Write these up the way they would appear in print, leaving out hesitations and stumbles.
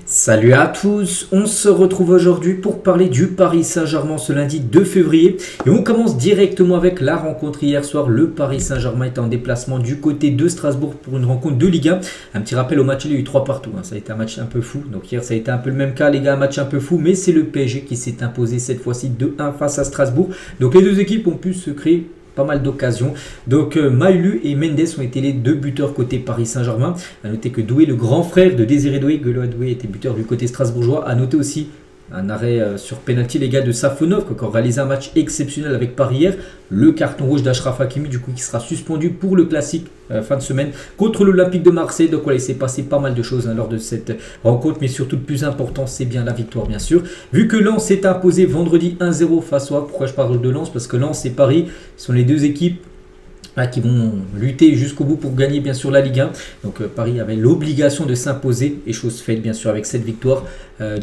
Salut à tous, on se retrouve aujourd'hui pour parler du Paris Saint-Germain ce lundi 2 février et on commence directement avec la rencontre hier soir. Le Paris Saint-Germain est en déplacement du côté de Strasbourg pour une rencontre de Ligue 1. Un petit rappel au match, il y a eu 3 partout, ça a été un match un peu fou, donc hier ça a été un peu le même cas les gars, un match un peu fou, mais c'est le PSG qui s'est imposé cette fois-ci 2-1 face à Strasbourg. Donc les deux équipes ont pu se créer pas mal d'occasions. Donc Maïlu et Mendes ont été les deux buteurs côté Paris Saint-Germain. A noter que Doué, le grand frère de Désiré Doué, Golo Doué était buteur du côté strasbourgeois. A noter aussi un arrêt sur penalty les gars de Safonov qui a encore réalisé un match exceptionnel avec Paris hier. Le carton rouge d'Achraf Hakimi du coup qui sera suspendu pour le classique fin de semaine contre l'Olympique de Marseille. Donc voilà, il s'est passé pas mal de choses lors de cette rencontre, mais surtout le plus important c'est bien la victoire bien sûr. Vu que Lens s'est imposé vendredi 1-0 face à, pourquoi je parle de Lens, parce que Lens et Paris sont les deux équipes qui vont lutter jusqu'au bout pour gagner bien sûr la Ligue 1. Donc Paris avait l'obligation de s'imposer et chose faite bien sûr avec cette victoire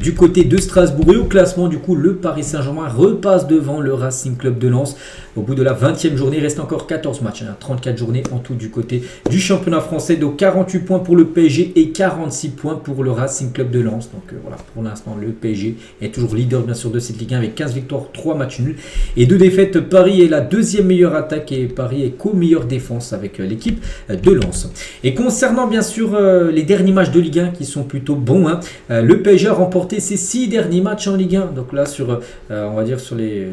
du côté de Strasbourg. Et au classement du coup le Paris Saint-Germain repasse devant le Racing Club de Lens. Au bout de la 20e journée, il reste encore 14 matchs, 34 journées en tout du côté du championnat français. Donc 48 points pour le PSG et 46 points pour le Racing Club de Lens. Donc voilà, pour l'instant le PSG est toujours leader bien sûr de cette Ligue 1 avec 15 victoires, 3 matchs nuls et 2 défaites. Paris est la deuxième meilleure attaque et Paris est meilleure défense avec l'équipe de Lens. Et concernant bien sûr les derniers matchs de Ligue 1 qui sont plutôt bons, le PSG a remporté ses 6 derniers matchs en Ligue 1. Donc là sur on va dire sur les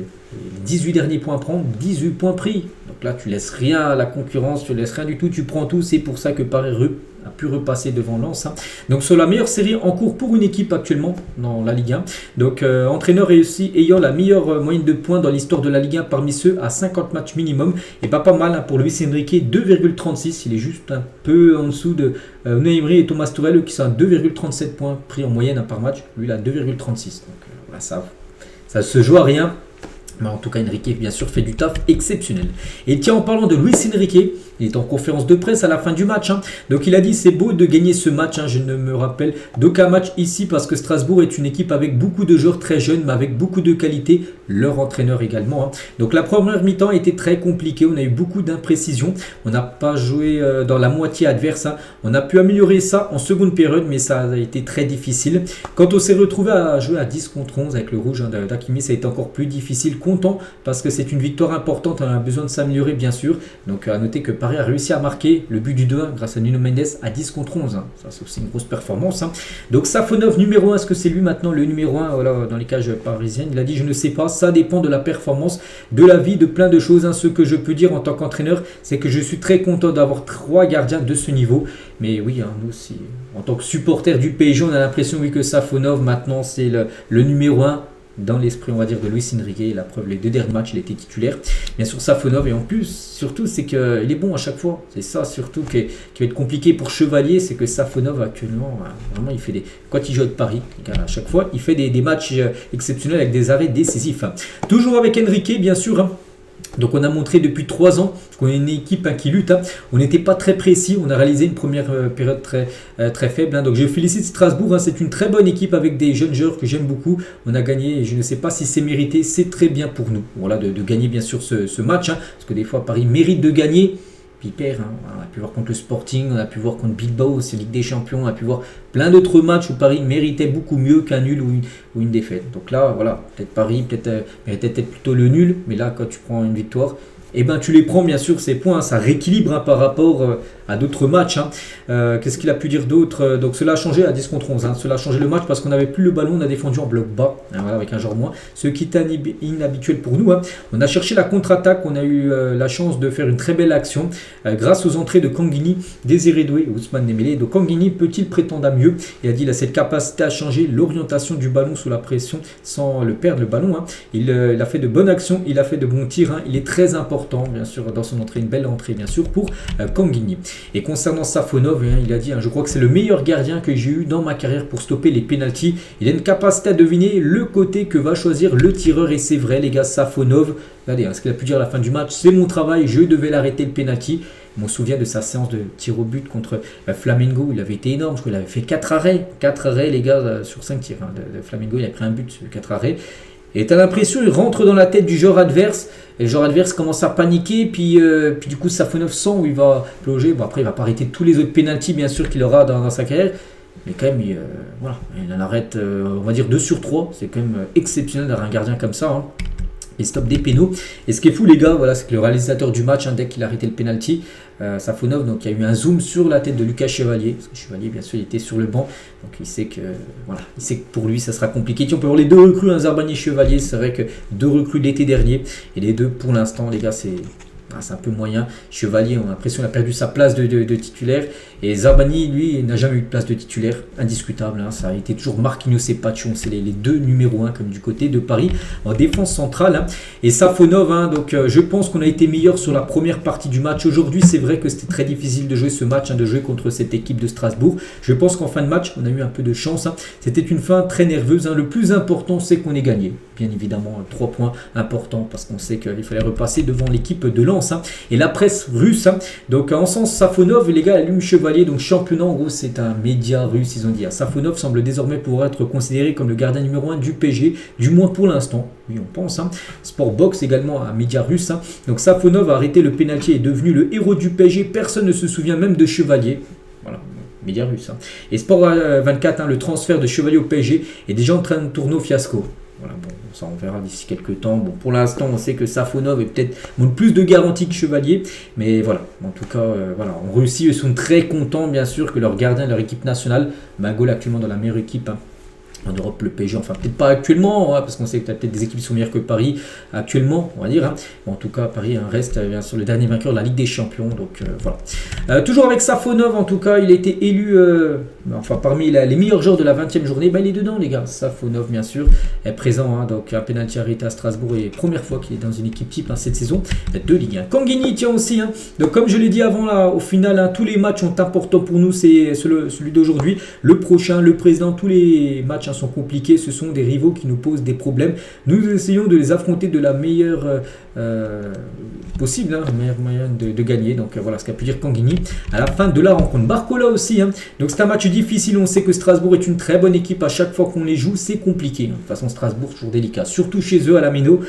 18 derniers points à prendre, 18 points pris. Donc là tu laisses rien à la concurrence, tu laisses rien du tout, tu prends tout. C'est pour ça que Paris a pu repasser devant Lens. Donc c'est la meilleure série en cours pour une équipe actuellement dans la Ligue 1. Donc entraîneur et aussi ayant la meilleure moyenne de points dans l'histoire de la Ligue 1 parmi ceux à 50 matchs minimum. Et pas mal pour Luis Enrique, 2,36. Il est juste un peu en dessous de Unai Emery et Thomas Tuchel qui sont à 2,37 points pris en moyenne par match. Lui il a 2,36. Donc voilà, ça se joue à rien. Mais en tout cas, Enrique, bien sûr, fait du taf exceptionnel. Et tiens, en parlant de Luis Enrique, il est en conférence de presse à la fin du match. Donc, il a dit c'est beau de gagner ce match. Je ne me rappelle d'aucun match ici parce que Strasbourg est une équipe avec beaucoup de joueurs très jeunes, mais avec beaucoup de qualité. Leur entraîneur également. Donc, la première mi-temps a été très compliquée. On a eu beaucoup d'imprécisions. On n'a pas joué dans la moitié adverse. On a pu améliorer ça en seconde période, mais ça a été très difficile. Quand on s'est retrouvé à jouer à 10 contre 11 avec le rouge d'Hakimi, ça a été encore plus difficile. Content parce que c'est une victoire importante, on a besoin de s'améliorer bien sûr. Donc à noter que Paris a réussi à marquer le but du 2-1 grâce à Nuno Mendes à 10 contre 11. Ça c'est aussi une grosse performance. Donc Safonov numéro 1, est-ce que c'est lui maintenant le numéro 1 voilà, dans les cages parisiennes? Il a dit je ne sais pas, ça dépend de la performance, de la vie, de plein de choses. Ce que je peux dire en tant qu'entraîneur, c'est que je suis très content d'avoir 3 gardiens de ce niveau. Mais oui, nous aussi, en tant que supporter du PSG, on a l'impression oui, que Safonov maintenant c'est le numéro 1 dans l'esprit on va dire de Luis Enrique. La preuve, les 2 derniers matchs il était titulaire bien sûr Safonov, et en plus surtout c'est qu'il est bon à chaque fois. C'est ça surtout qui va être compliqué pour Chevalier, c'est que Safonov actuellement vraiment il fait quand il joue avec Paris à chaque fois il fait des matchs exceptionnels avec des arrêts décisifs. Toujours avec Enrique bien sûr. Donc on a montré depuis 3 ans qu'on est une équipe qui lutte. On n'était pas très précis, on a réalisé une première période très faible. Donc je félicite Strasbourg, c'est une très bonne équipe avec des jeunes joueurs que j'aime beaucoup. On a gagné et je ne sais pas si c'est mérité, c'est très bien pour nous. Voilà, de gagner bien sûr ce match, parce que des fois Paris mérite de gagner. Puis il perd, on a pu voir contre le Sporting, on a pu voir contre Bilbao, c'est Ligue des Champions, on a pu voir plein d'autres matchs où Paris méritait beaucoup mieux qu'un nul ou une défaite. Donc là, voilà, peut-être Paris méritait peut-être plutôt le nul, mais là, quand tu prends une victoire, eh ben, tu les prends bien sûr ces points, ça rééquilibre par rapport à d'autres matchs. Qu'est-ce qu'il a pu dire d'autre? Donc cela a changé à 10 contre 11. Cela a changé le match parce qu'on n'avait plus le ballon, on a défendu en bloc bas, voilà, avec un joueur moins, ce qui est inhabituel pour nous. On a cherché la contre-attaque, on a eu la chance de faire une très belle action grâce aux entrées de Kanguini, Désiré Doué et Ousmane Dembélé. Donc Kanguini peut-il prétendre à mieux? Il a dit il a cette capacité à changer l'orientation du ballon sous la pression sans le perdre le ballon. Il a fait de bonnes actions, il a fait de bons tirs. Il est très important bien sûr dans son entrée, une belle entrée bien sûr pour Kanguini. Et concernant Safonov, il a dit je crois que c'est le meilleur gardien que j'ai eu dans ma carrière pour stopper les pénaltys. Il a une capacité à deviner le côté que va choisir le tireur, et c'est vrai les gars, Safonov, regardez ce qu'il a pu dire à la fin du match, c'est mon travail, je devais l'arrêter le pénalty. Je me souviens de sa séance de tir au but contre Flamengo, il avait été énorme, je crois qu'il avait fait 4 arrêts les gars sur 5 tirs de Flamengo, il a pris un but sur 4 arrêts. Et tu as l'impression qu'il rentre dans la tête du joueur adverse. Et le joueur adverse commence à paniquer. Puis du coup, Safonov sent où il va plonger. Bon, après, il ne va pas arrêter tous les autres pénaltys, bien sûr, qu'il aura dans sa carrière. mais quand même, voilà, il en arrête, on va dire 2 sur 3. C'est quand même exceptionnel d'avoir un gardien comme ça. Hein. Il stoppe des pénaux. Et ce qui est fou, les gars, voilà, c'est que le réalisateur du match, hein, dès qu'il a arrêté le penalty, Safonov, donc il y a eu un zoom sur la tête de Lucas Chevalier. Parce que Chevalier, bien sûr, il était sur le banc. Donc il sait que, voilà, il sait que pour lui, ça sera compliqué. Et on peut voir les deux recrues, hein, Zarbani et Chevalier. C'est vrai que 2 recrues l'été dernier. Et les deux, pour l'instant, les gars, c'est un peu moyen. Chevalier, on a l'impression qu'il a perdu sa place de titulaire. Et Zarbani, lui, n'a jamais eu de place de titulaire. Indiscutable. Hein. Ça a été toujours Marquinhos et Pachon. C'est les 2 numéros 1 comme du côté de Paris en défense centrale. Hein. Et Safonov, hein, donc je pense qu'on a été meilleur sur la première partie du match. Aujourd'hui, c'est vrai que c'était très difficile de jouer ce match, hein, de jouer contre cette équipe de Strasbourg. Je pense qu'en fin de match, on a eu un peu de chance. Hein. C'était une fin très nerveuse. Hein. Le plus important, c'est qu'on ait gagné. Bien évidemment, 3 points importants parce qu'on sait qu'il fallait repasser devant l'équipe de Lens. Hein. Et la presse russe, hein. Donc en sens Safonov, les gars, allume Chevalier, donc championnat, en gros c'est un média russe, ils ont dit. Safonov semble désormais pouvoir être considéré comme le gardien numéro 1 du PSG, du moins pour l'instant, oui on pense. Hein. Sportbox également, un média russe. Hein. Donc Safonov a arrêté le pénalty et est devenu le héros du PSG, personne ne se souvient même de Chevalier. Voilà. Média russe. Hein. Et Sport 24, hein, le transfert de Chevalier au PSG est déjà en train de tourner au fiasco. Voilà, bon, ça on verra d'ici quelques temps. Bon, pour l'instant, on sait que Safonov est peut-être plus de garantie que Chevalier, mais voilà. En tout cas, voilà, en Russie, ils sont très contents, bien sûr, que leur gardien, leur équipe nationale, Magol actuellement dans la meilleure équipe. Hein. En Europe, le PSG, enfin peut-être pas actuellement, hein, parce qu'on sait que peut-être des équipes qui sont meilleures que Paris actuellement, on va dire. Hein. Bon, en tout cas, Paris hein, reste bien sûr le dernier vainqueur de la Ligue des Champions, donc voilà. Toujours avec Safonov, en tout cas, il a été élu enfin parmi les meilleurs joueurs de la 20e journée. Il est dedans, les gars. Safonov, bien sûr, est présent. Hein, donc un penalty arrêté à Strasbourg et première fois qu'il est dans une équipe type hein, cette saison de Ligue 1. Kanguini tient aussi. Hein, donc comme je l'ai dit avant, là, au final, hein, tous les matchs sont importants pour nous. C'est celui d'aujourd'hui, le prochain, le président, tous les matchs sont compliqués, ce sont des rivaux qui nous posent des problèmes. Nous essayons de les affronter de la meilleure possible, hein, meilleure moyen de gagner. Donc voilà ce qu'a pu dire Kanguini à la fin de la rencontre. Barcola aussi, hein. Donc c'est un match difficile, on sait que Strasbourg est une très bonne équipe, à chaque fois qu'on les joue c'est compliqué. Hein. De toute façon Strasbourg toujours délicat, surtout chez eux à la Méno.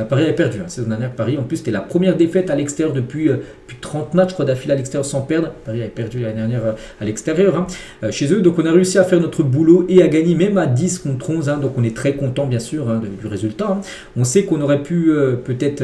Paris a perdu, hein. Saison dernière Paris, en plus c'était la première défaite à l'extérieur depuis plus de 30 matchs, je crois d'affilée à l'extérieur sans perdre. Paris a perdu l'année dernière à l'extérieur hein, chez eux, donc on a réussi à faire notre boulot et à gagner même à 10 contre 11, hein. Donc on est très content bien sûr hein, du résultat. Hein. On sait qu'on aurait pu peut-être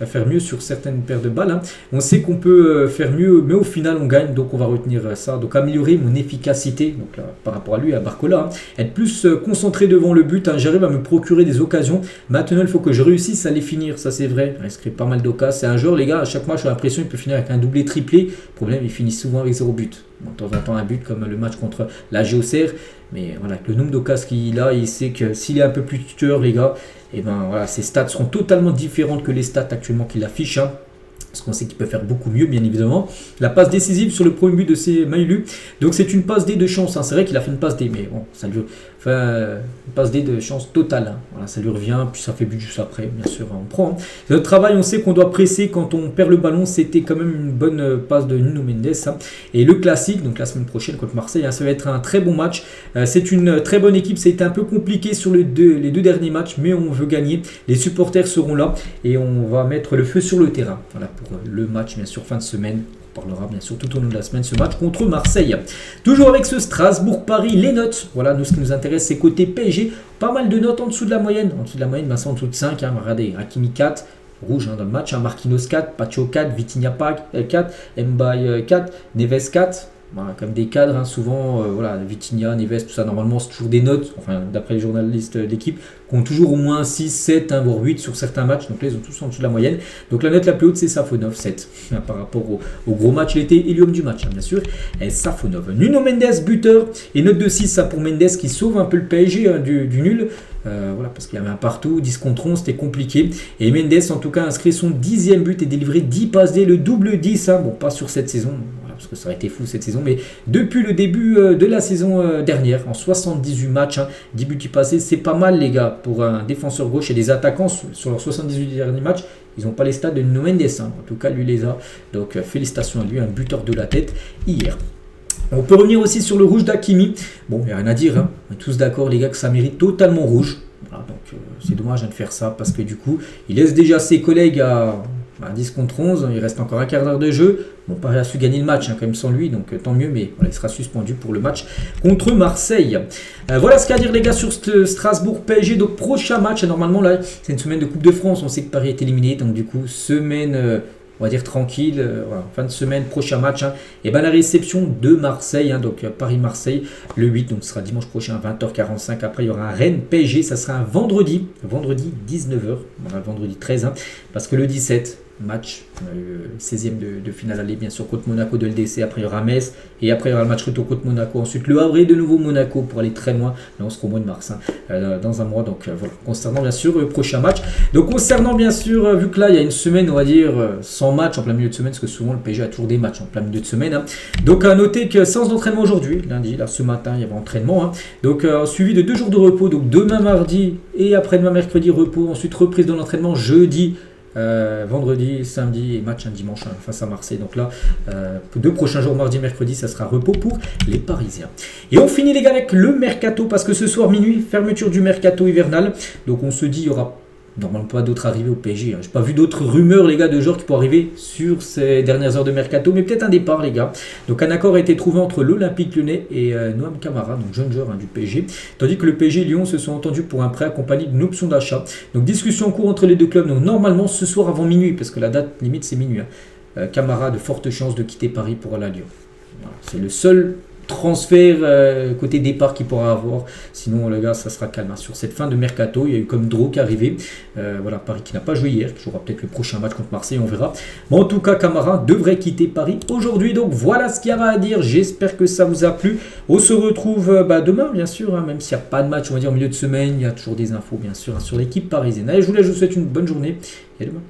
faire mieux sur certaines paires de balles. Hein. On sait qu'on peut faire mieux, mais au final on gagne, donc on va retenir ça. Donc améliorer mon efficacité, donc là, par rapport à lui, à Barcola, hein. Être plus concentré devant le but. Hein. J'arrive à me procurer des occasions. Maintenant il faut que je réussisse à les finir, ça c'est vrai. Il inscrit pas mal d'occasions. C'est un joueur, les gars, à chaque match j'ai l'impression qu'il peut finir avec un doublé triplé. Le problème, il finit souvent avec 0 but. Bon, de temps en temps un but comme le match contre la Auxerre, mais voilà, avec le nombre d'occasions qu'il a, il sait que s'il est un peu plus tuteur, les gars, et ben voilà, ses stats seront totalement différentes que les stats actuellement qu'il affiche. Hein. Parce qu'on sait qu'il peut faire beaucoup mieux, bien évidemment. La passe décisive sur le premier but de Maïlu. Donc c'est une passe D de chance. Hein. C'est vrai qu'il a fait une passe D, mais bon, ça lui... Enfin, une passe D de chance totale. Hein. Voilà, ça lui revient, puis ça fait but juste après. Bien sûr, on prend. Hein. Notre travail, on sait qu'on doit presser quand on perd le ballon. C'était quand même une bonne passe de Nuno Mendes. Hein. Et le classique, donc la semaine prochaine contre Marseille, hein, ça va être un très bon match. C'est une très bonne équipe. Ça a été un peu compliqué sur les deux derniers matchs, mais on veut gagner. Les supporters seront là et on va mettre le feu sur le terrain. Voilà pour le match, bien sûr, fin de semaine. On parlera bien sûr tout au long de la semaine ce match contre Marseille. Toujours avec ce Strasbourg-Paris, les notes. Voilà, nous ce qui nous intéresse c'est côté PSG. Pas mal de notes en dessous de la moyenne. En dessous de la moyenne, ben, c'est en dessous de 5. Hein. Regardez, Hakimi 4. Rouge hein, dans le match, hein. Marquinhos 4, Pacho 4, Vitinha 4, Mbaye 4, Neves 4. Voilà, comme des cadres, hein, souvent, voilà, Vitinha, Neves, tout ça, normalement, c'est toujours des notes, enfin, d'après les journalistes d'équipe, qui ont toujours au moins 6, 7, hein, voire 8 sur certains matchs, donc là, ils ont tous en dessous de la moyenne. Donc la note la plus haute, c'est Safonov, 7, hein, par rapport au gros match, il était hélium du match, hein, bien sûr, et Safonov. Nuno Mendes, buteur, et note de 6, ça pour Mendes, qui sauve un peu le PSG hein, du nul. Voilà, parce qu'il y avait un partout, 10 contre 11, c'était compliqué. Et Mendes, en tout cas, inscrit son 10e but et délivré 10 passes D, le double 10. Hein, bon, pas sur cette saison, voilà, parce que ça aurait été fou cette saison, mais depuis le début de la saison dernière, en 78 matchs, hein, 10 buts passés, c'est pas mal, les gars, pour un défenseur gauche et des attaquants sur leurs 78 derniers matchs. Ils n'ont pas les stats de Nuno Mendes, hein, en tout cas, lui les a. Donc, félicitations à lui, un buteur de la tête hier. On peut revenir aussi sur le rouge d'Hakimi. Bon, il n'y a rien à dire, hein. On est tous d'accord les gars que ça mérite totalement rouge. Voilà, donc c'est dommage de faire ça parce que du coup, il laisse déjà ses collègues à Bah, 10 contre 11, il reste encore un quart d'heure de jeu. Bon, Paris a su gagner le match quand même sans lui, donc tant mieux, mais voilà, il sera suspendu pour le match contre Marseille. Voilà ce qu'il y a à dire les gars sur ce Strasbourg PSG. Donc prochain match, normalement là, c'est une semaine de Coupe de France, on sait que Paris est éliminé, donc du coup, semaine... on va dire tranquille, voilà, fin de semaine, prochain match. Et ben la réception de Marseille, donc Paris-Marseille, le 8, donc ce sera dimanche prochain à 20h45. Après, il y aura un Rennes-PSG, ça sera un vendredi 19h, voilà, vendredi 13, parce que le 17, match, 16e de finale aller, bien sûr, contre Monaco de LDC. Après, il y aura Metz, et après, il y aura le match retour contre Monaco. Ensuite, le Havre et de nouveau Monaco pour aller très loin. Là, on sera au mois de mars, dans un mois. Donc, voilà, concernant bien sûr le prochain match. Donc, concernant bien sûr, vu que là, il y a une semaine, on va dire, sans match en plein milieu de semaine, parce que souvent, le PSG a toujours des matchs en plein milieu de semaine. Donc, à noter que séance d'entraînement aujourd'hui, lundi, là, ce matin, il y avait entraînement. Donc, suivi de 2 jours de repos. Donc, demain, mardi, et après-demain, mercredi, repos. Ensuite, reprise de l'entraînement jeudi. Vendredi, samedi et match un dimanche face à Marseille. Donc là, 2 prochains jours, mardi, mercredi, ça sera repos pour les Parisiens. Et on finit les gars avec le mercato parce que ce soir minuit, fermeture du mercato hivernal. Donc on se dit, il y aura normalement pas d'autres arrivées au PSG. J'ai pas vu d'autres rumeurs les gars de joueurs qui pourraient arriver sur ces dernières heures de mercato, mais peut-être un départ les gars. Donc un accord a été trouvé entre l'Olympique Lyonnais et Noam Camara, donc jeune joueur du PSG, tandis que le PSG et Lyon se sont entendus pour un prêt accompagné d'une option d'achat. Donc discussion en cours entre les deux clubs, donc normalement ce soir avant minuit, parce que la date limite c'est minuit. Camara a de fortes chances de quitter Paris pour aller à Lyon. Voilà. C'est le seul transfert côté départ qu'il pourra avoir, sinon les gars ça sera calme sur cette fin de mercato. Il y a eu comme Draw qui est arrivé, voilà, Paris qui n'a pas joué hier, qui jouera peut-être le prochain match contre Marseille, on verra, mais en tout cas Camara devrait quitter Paris aujourd'hui. Donc voilà ce qu'il y avait à dire, j'espère que ça vous a plu. On se retrouve demain bien sûr, même s'il n'y a pas de match on va dire en milieu de semaine, il y a toujours des infos bien sûr sur l'équipe parisienne. Allez, je vous souhaite une bonne journée et à demain.